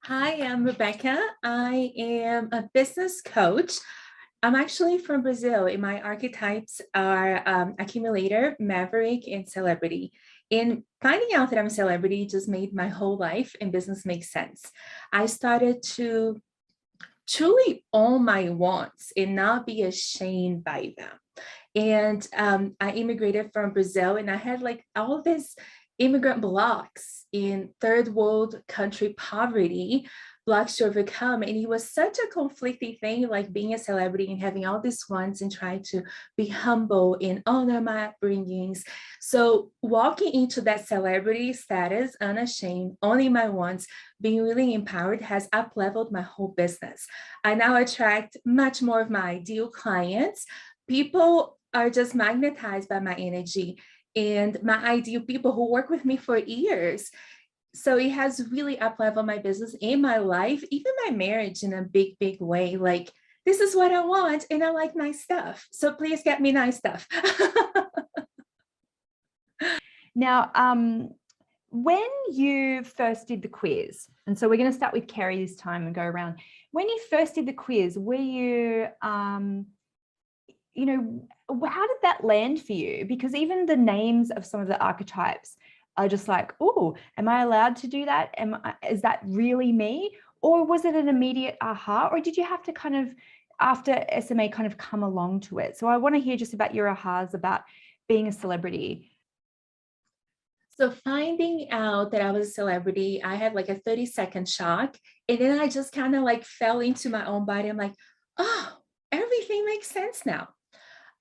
Hi, I'm Rebecca. I am a business coach. I'm actually from Brazil, and my archetypes are accumulator, maverick, and celebrity. And finding out that I'm a celebrity just made my whole life and business make sense. I started to truly own my wants and not be ashamed by them. And I immigrated from Brazil, and I had like all this immigrant blocks in third world country poverty blocks to overcome. And it was such a conflicting thing, like being a celebrity and having all these wants and trying to be humble and honor my upbringings. So walking into that celebrity status, unashamed, owning my wants, being really empowered has up-leveled my whole business. I now attract much more of my ideal clients. People are just magnetized by my energy and my ideal people who work with me for years. So it has really up-leveled my business and my life, even my marriage in a big, big way. Like, this is what I want, and I like nice stuff. So please get me nice stuff. Now, when you first did the quiz, and so we're going to start with Kerry this time and go around. When you first did the quiz, were you, how did that land for you? Because even the names of some of the archetypes are just like, oh, am I allowed to do that? Is that really me? Or was it an immediate aha? Or did you have to kind of, after SMA, kind of come along to it? So I want to hear just about your ahas about being a celebrity. So finding out that I was a celebrity, I had like a 30-second shock. And then I just kind of like fell into my own body. I'm like, oh, everything makes sense now.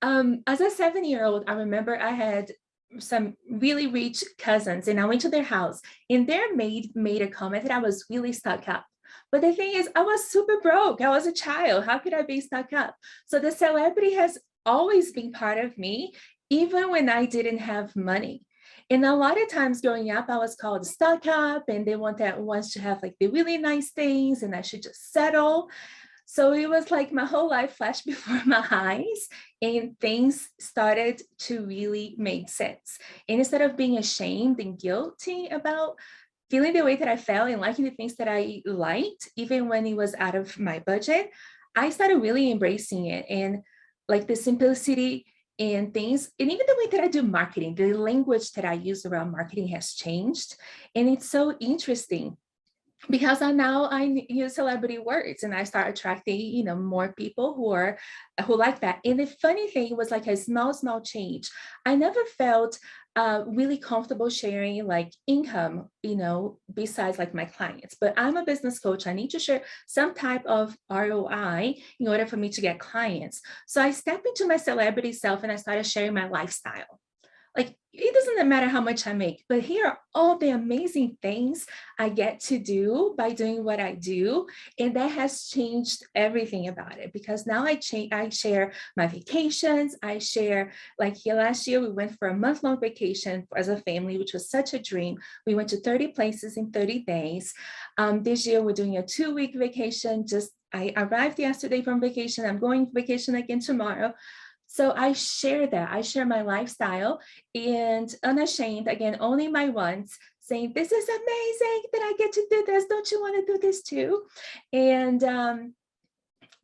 As a 7-year-old, I remember I had some really rich cousins and I went to their house and their maid made a comment that I was really stuck up. But the thing is, I was super broke. I was a child. How could I be stuck up? So the celebrity has always been part of me, even when I didn't have money. And a lot of times growing up, I was called stuck up and they wants to have like the really nice things and I should just settle. So it was like my whole life flashed before my eyes and things started to really make sense. And instead of being ashamed and guilty about feeling the way that I felt and liking the things that I liked, even when it was out of my budget, I started really embracing it and like the simplicity and things. And even the way that I do marketing, the language that I use around marketing has changed. And it's so interesting because I use celebrity words and I start attracting, more people who like that. And the funny thing was like a small change. I never felt really comfortable sharing like income, besides like my clients. But I'm a business coach. I need to share some type of ROI in order for me to get clients. So I stepped into my celebrity self and I started sharing my lifestyle. Like, it doesn't matter how much I make, but here are all the amazing things I get to do by doing what I do. And that has changed everything about it because now I share my vacations. I share, like here last year, we went for a month-long vacation as a family, which was such a dream. We went to 30 places in 30 days. This year, we're doing a 2-week vacation. I arrived yesterday from vacation. I'm going vacation again tomorrow. So I share that. I share my lifestyle and unashamed, again, owning my wants, saying, this is amazing that I get to do this. Don't you want to do this too? And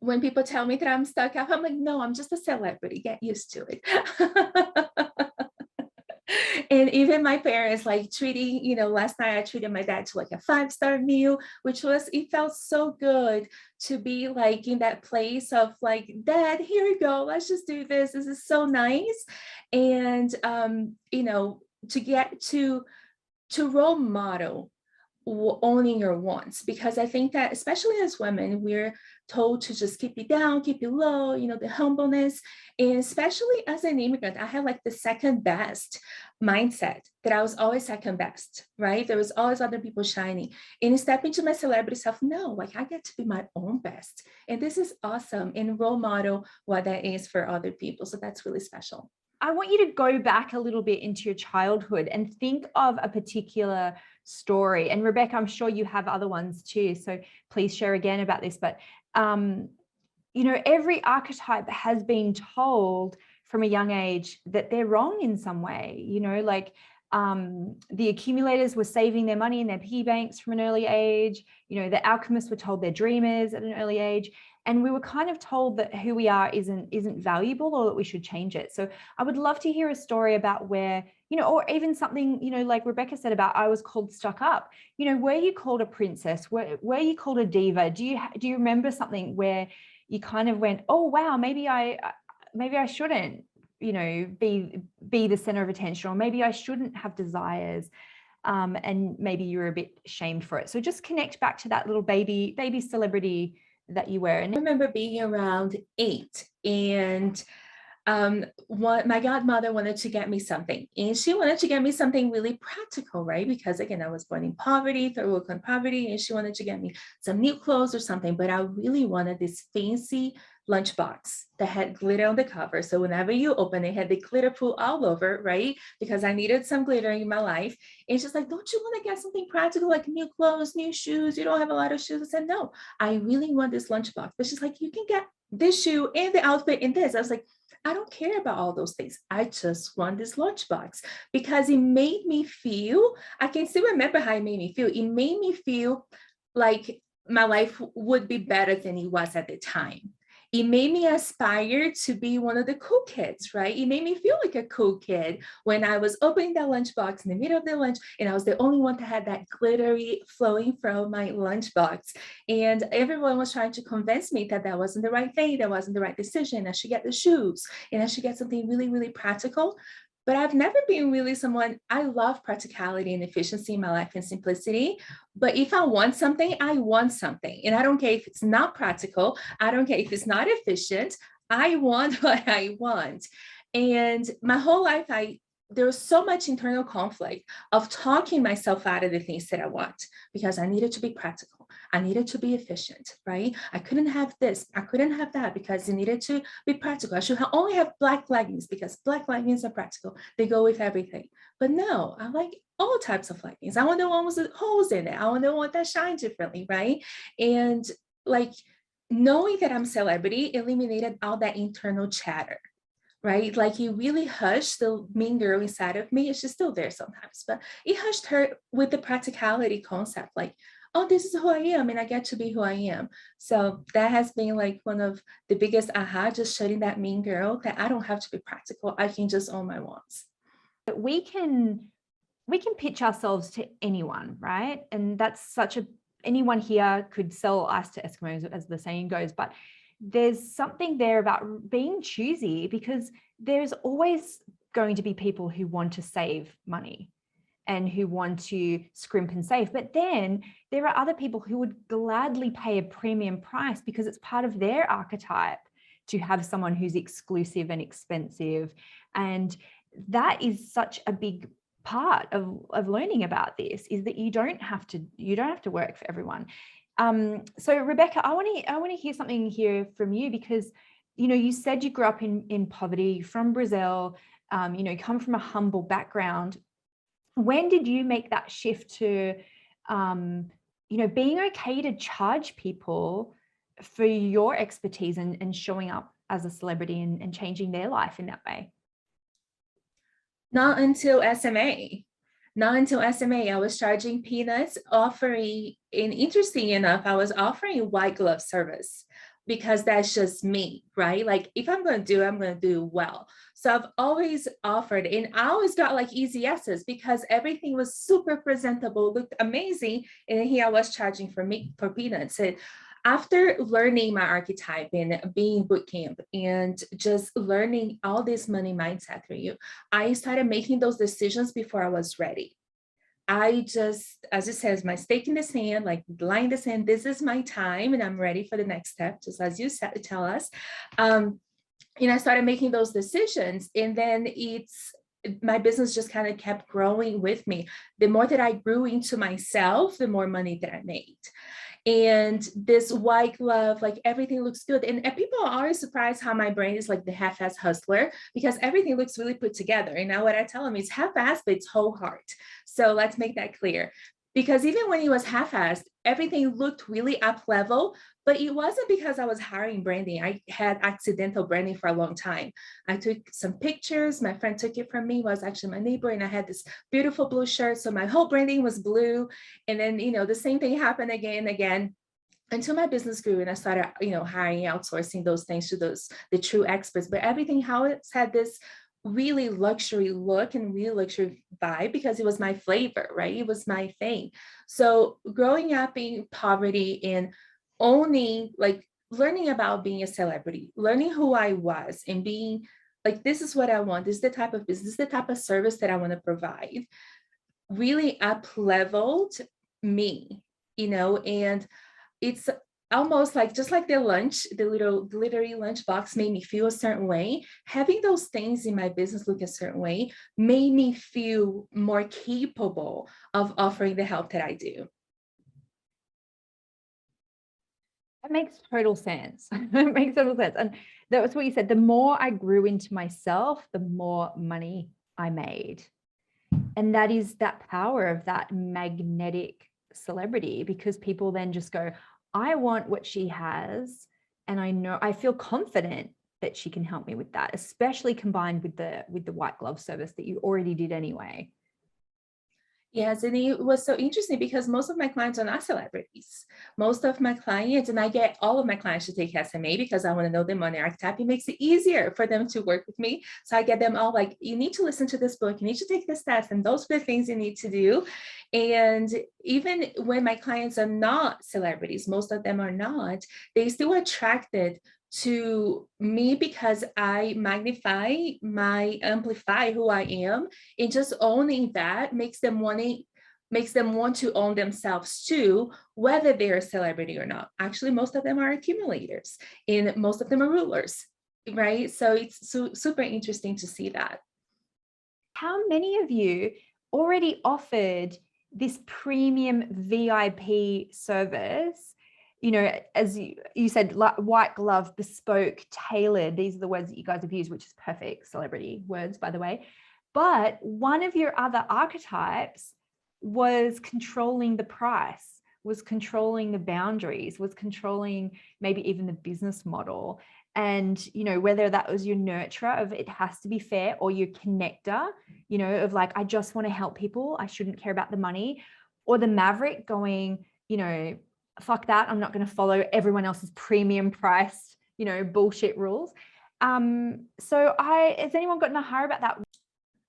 when people tell me that I'm stuck up, I'm like, no, I'm just a celebrity. Get used to it. And even my parents like treating, last night I treated my dad to like a 5-star meal, it felt so good to be like in that place of like, Dad, here we go. Let's just do this. This is so nice. And, to get to role model owning your wants, because I think that especially as women, we're told to just keep it down, keep it low, the humbleness. And especially as an immigrant, I had like the second best mindset that I was always second best, right? There was always other people shining. And step into my celebrity self, no, like I get to be my own best. And this is awesome, and role model what that is for other people. So that's really special. I want you to go back a little bit into your childhood and think of a particular story. And Rebecca, I'm sure you have other ones too. So please share again about this. But, every archetype has been told from a young age that they're wrong in some way, The accumulators were saving their money in their piggy banks from an early age. The alchemists were told they're dreamers at an early age. And we were kind of told that who we are isn't valuable, or that we should change it. So I would love to hear a story about where, or even something, like Rebecca said about, I was called stuck up. Were you called a princess? Were you called a diva? Do you remember something where you kind of went, oh wow, maybe I shouldn't, be the center of attention, or maybe I shouldn't have desires, and maybe you're a bit shamed for it. So just connect back to that little baby celebrity that you were. And I remember being around 8, and my godmother wanted to get me something, and she wanted to get me something really practical, right? Because again, I was born in poverty, third world poverty, and she wanted to get me some new clothes or something, but I really wanted this fancy lunchbox that had glitter on the cover. So whenever you open it, had the glitter pool all over, right? Because I needed some glitter in my life. And she's like, don't you want to get something practical, like new clothes, new shoes? You don't have a lot of shoes. I said, no, I really want this lunchbox. But she's like, you can get this shoe and the outfit and this. I was like, I don't care about all those things. I just want this lunchbox because it made me feel, I can still remember how it made me feel. It made me feel like my life would be better than it was at the time. It made me aspire to be one of the cool kids, right? It made me feel like a cool kid when I was opening that lunchbox in the middle of the lunch, and I was the only one that had that glittery flowing from my lunchbox. And everyone was trying to convince me that that wasn't the right thing, that wasn't the right decision. I should get the shoes, and I should get something really, really practical. But I've never been really someone, I love practicality and efficiency in my life and simplicity. But if I want something, I want something. And I don't care if it's not practical. I don't care if it's not efficient. I want what I want. And my whole life, there was so much internal conflict of talking myself out of the things that I want, because I needed to be practical. I needed to be efficient, right? I couldn't have this. I couldn't have that because it needed to be practical. I should only have black leggings because black leggings are practical. They go with everything. But no, I like all types of leggings. I want the ones with holes in it. I want the one that shine differently, right? And like knowing that I'm a celebrity eliminated all that internal chatter. Right? Like it really hushed the mean girl inside of me. She's still there sometimes, but it hushed her with the practicality concept. Like, oh, this is who I am and I get to be who I am. So that has been like one of the biggest aha, just shutting that mean girl that I don't have to be practical. I can just own my wants. We can pitch ourselves to anyone, right? And that's anyone here could sell ice to Eskimos, as the saying goes, but there's something there about being choosy, because there's always going to be people who want to save money and who want to scrimp and save. But then there are other people who would gladly pay a premium price because it's part of their archetype to have someone who's exclusive and expensive. And that is such a big part of learning about this, is that you don't have to work for everyone. So Rebecca, I want to hear something here from you, because you said you grew up in poverty, from Brazil, come from a humble background. When did you make that shift to being okay to charge people for your expertise and showing up as a celebrity and changing their life in that way? Not until SMA. I was charging peanuts, offering, and interesting enough, I was offering white glove service because that's just me, right? Like if I'm going to do it, I'm going to do well. So I've always offered, and I always got like easy yeses because everything was super presentable, looked amazing. And then here I was charging for peanuts. And after learning my archetype and being bootcamp and just learning all this money mindset through you, I started making those decisions before I was ready. I just, as it says, my stake in the sand, like line in the sand, this is my time and I'm ready for the next step, just as you said, tell us. And I started making those decisions, and then my business just kind of kept growing with me. The more that I grew into myself, the more money that I made. And this white glove, like everything looks good. And people are always surprised how my brain is like the half-ass hustler, because everything looks really put together. And now what I tell them is half-ass, but it's whole heart. So let's make that clear. Because even when it was half-assed, everything looked really up level, But it wasn't because I was hiring branding. I had accidental branding for a long time. I took some pictures. My friend took it from me, was actually my neighbor, and I had this beautiful blue shirt. So my whole branding was blue. And then, the same thing happened again and again, until my business grew and I started, hiring, outsourcing those things to the true experts. But everything, how it's had this really luxury look and real luxury vibe, because it was my flavor, right? It was my thing. So growing up in poverty and owning, like learning about being a celebrity, learning who I was and being like, this is what I want. This is the type of business, this is the type of service that I want to provide, really up leveled me, and it's almost like, just like the lunch, the little glittery lunch box made me feel a certain way. Having those things in my business look a certain way made me feel more capable of offering the help that I do. That makes total sense. It makes total sense. And that was what you said. The more I grew into myself, the more money I made. And that is that power of that magnetic celebrity, because people then just go, I want what she has. And I feel confident that she can help me with that, especially combined with the white glove service that you already did anyway. Yes, and it was so interesting because most of my clients are not celebrities. Most of my clients, and I get all of my clients to take SMA because I want to know their money archetype. It makes it easier for them to work with me. So I get them all like, you need to listen to this book, you need to take this test, and those are the things you need to do. And even when my clients are not celebrities, most of them are not, they still attracted to me because I amplify who I am, and just owning that makes them want to own themselves too, whether they're a celebrity or not. Actually, most of them are accumulators and most of them are rulers, right? So it's super interesting to see that. How many of you already offered this premium VIP service? As you said, white glove, bespoke, tailored. These are the words that you guys have used, which is perfect celebrity words, by the way. But one of your other archetypes was controlling the price, was controlling the boundaries, was controlling maybe even the business model. And, whether that was your nurturer of it has to be fair, or your connector, of like, I just want to help people, I shouldn't care about the money, or the maverick going, fuck that, I'm not going to follow everyone else's premium priced, bullshit rules. So has anyone gotten a higher about that?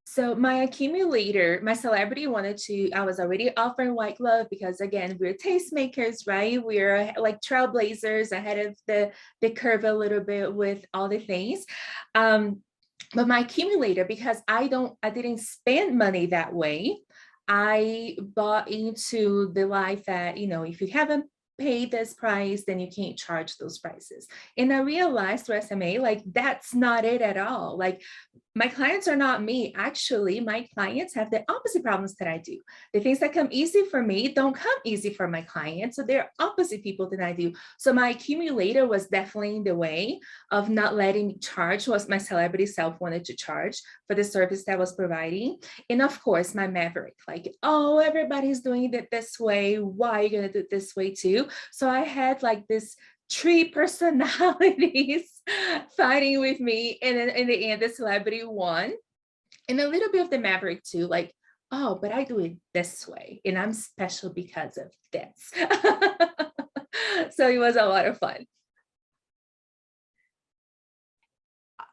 So my accumulator, my celebrity I was already offering white glove because, again, we're tastemakers, right? We're like trailblazers ahead of the curve a little bit with all the things. But my accumulator, because I didn't spend money that way. I bought into the life that, if you haven't paid this price, then you can't charge those prices. And I realized through SMA, like, that's not it at all. Like, my clients are not me. Actually, my clients have the opposite problems that I do. The things that come easy for me don't come easy for my clients. So they're opposite people than I do. So my accumulator was definitely in the way of not letting me charge what my celebrity self wanted to charge for the service that I was providing. And of course, my maverick, like, oh, everybody's doing it this way. Why are you going to do it this way too? So I had like this 3 personalities fighting with me, and then in the end the celebrity won, and a little bit of the maverick too, like, oh, but I do it this way and I'm special because of this. So it was a lot of fun.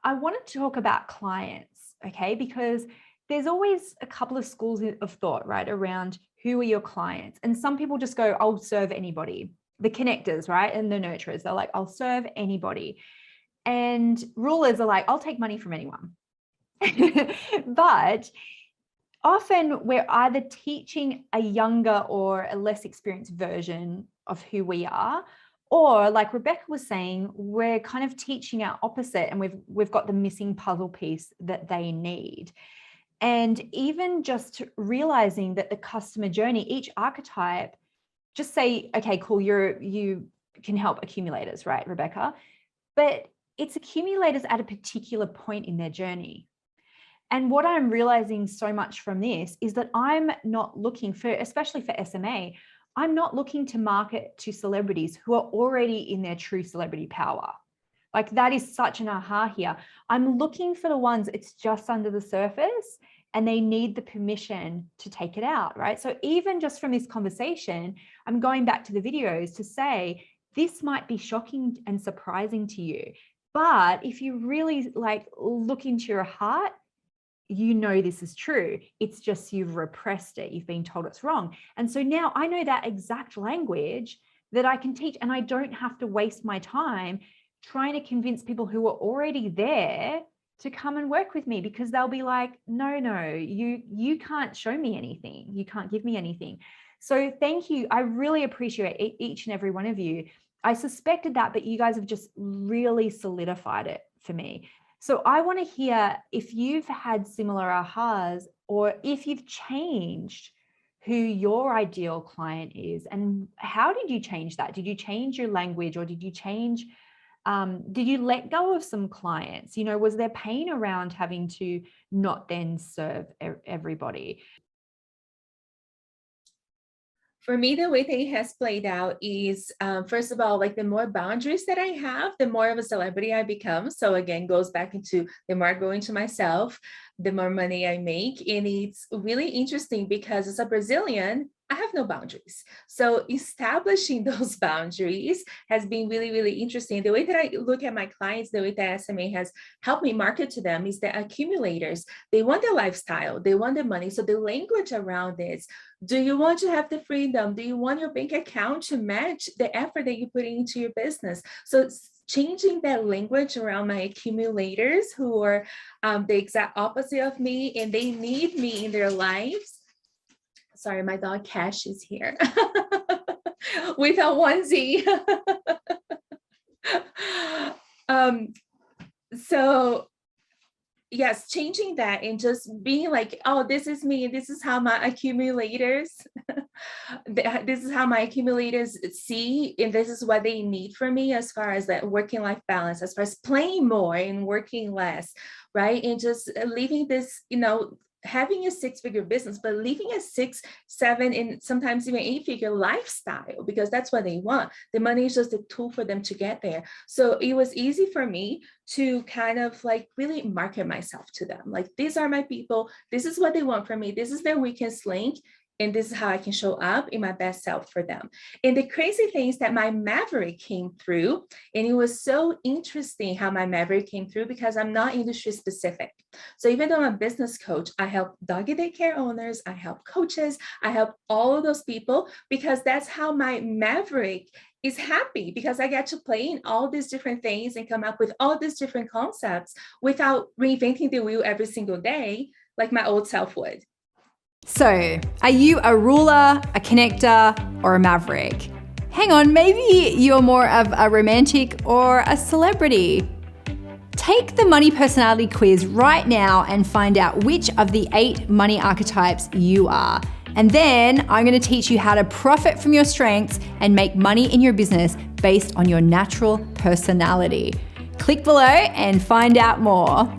I want to talk about clients, okay, because there's always a couple of schools of thought, right, around who are your clients. And some people just go, I'll serve anybody. The connectors, right? And the nurturers, they're like, I'll serve anybody. And rulers are like, I'll take money from anyone. But often we're either teaching a younger or a less experienced version of who we are, or like Rebecca was saying, we're kind of teaching our opposite, and we've got the missing puzzle piece that they need. And even just realizing that the customer journey, each archetype, just say, okay, cool, you can help accumulators, right, Rebecca? But it's accumulators at a particular point in their journey. And what I'm realizing so much from this is that I'm not looking for, especially for SMA, I'm not looking to market to celebrities who are already in their true celebrity power. Like that is such an aha here. I'm looking for the ones it's just under the surface and they need the permission to take it out, right? So even just from this conversation, I'm going back to the videos to say, this might be shocking and surprising to you. But if you really like look into your heart, you know this is true. It's just you've repressed it. You've been told it's wrong. And so now I know that exact language that I can teach, and I don't have to waste my time trying to convince people who are already there to come and work with me, because they'll be like, no, you can't show me anything. You can't give me anything. So thank you. I really appreciate each and every one of you. I suspected that, but you guys have just really solidified it for me. So I want to hear if you've had similar ahas, or if you've changed who your ideal client is, and how did you change that? Did you change your language, or did you change, did you let go of some clients? You know, was there pain around having to not then serve everybody? For me, the way that it has played out is, first of all, like the more boundaries that I have, the more of a celebrity I become. So again, goes back into the more I go into myself, the more money I make. And it's really interesting because as a Brazilian, I have no boundaries. So establishing those boundaries has been really, really interesting. The way that I look at my clients, the way that SMA has helped me market to them is the accumulators. They want the lifestyle, they want the money. So the language around this, do you want to have the freedom? Do you want your bank account to match the effort that you put into your business? So it's changing that language around my accumulators, who are the exact opposite of me, and they need me in their lives. Sorry, my dog Cash is here with a onesie. So yes, changing that and just being like, oh, this is me. This is how my accumulators, this is how my accumulators see, and this is what they need from me as far as that working life balance, as far as playing more and working less, right? And just leaving this, you know, having a 6-figure business, but leaving a 6, 7, and sometimes even 8-figure lifestyle, because that's what they want. The money is just a tool for them to get there. So it was easy for me to kind of like really market myself to them. Like, these are my people. This is what they want from me. This is their weakest link. And this is how I can show up in my best self for them. And the crazy thing is that my maverick came through, and it was so interesting how my maverick came through, because I'm not industry specific. So even though I'm a business coach, I help doggy daycare owners, I help coaches, I help all of those people, because that's how my maverick is happy, because I get to play in all these different things and come up with all these different concepts without reinventing the wheel every single day like my old self would. So, are you a ruler, a connector, or a maverick? Hang on, maybe you're more of a romantic or a celebrity. Take the money personality quiz right now and find out which of the 8 money archetypes you are. And then I'm going to teach you how to profit from your strengths and make money in your business based on your natural personality. Click below and find out more.